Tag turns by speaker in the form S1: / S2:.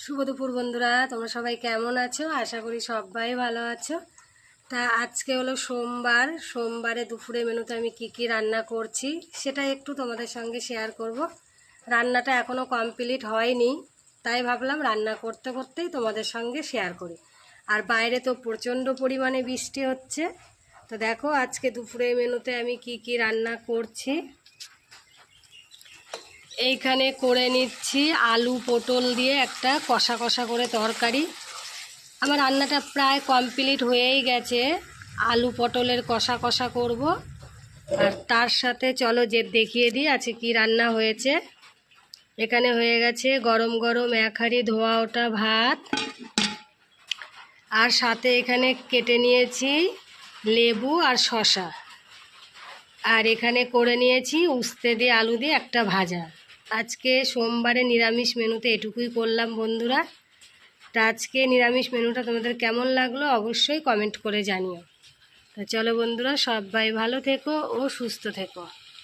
S1: শুভ দুপুর বন্ধুরা, তোমরা সবাই কেমন আছো? আশা করি সবাই ভালো আছো। তা আজকে হলো সোমবার। সোমবারে দুপুরে মেনুতে আমি কি রান্না করছি সেটা একটু তোমাদের সঙ্গে শেয়ার করব। রান্নাটা এখনও কমপ্লিট হয়নি, তাই ভাবলাম রান্না করতে করতেই তোমাদের সঙ্গে শেয়ার করি। আর বাইরে তো প্রচণ্ড পরিমাণে বৃষ্টি হচ্ছে। তো দেখো আজকে দুপুরে মেনুতে আমি কি রান্না করছি। এইখানে করে নিচ্ছি আলু পটল দিয়ে একটা কষা কষা করে তরকারি। আমার রান্নাটা প্রায় কমপ্লিট হয়েই গেছে। আলু পটলের কষা কষা করব, আর তার সাথে চলো যে দেখিয়ে দিই আছে কি রান্না হয়েছে। এখানে হয়ে গেছে গরম গরম এক হাঁড়ি ধোয়া ওঠা ভাত, আর সাথে এখানে কেটে নিয়েছি লেবু আর শসা, আর এখানে করে নিয়েছি উস্তে দিয়ে আলু দিয়ে একটা ভাজা। আজকে সোমবারে নিরামিষ মেনুতে এটুকুই করলাম বন্ধুরা। তা আজকে নিরামিষ মেনুটা তোমাদের কেমন লাগলো অবশ্যই কমেন্ট করে জানিও। তা চলো বন্ধুরা, সবাই ভালো থেকো ও সুস্থ থেকো।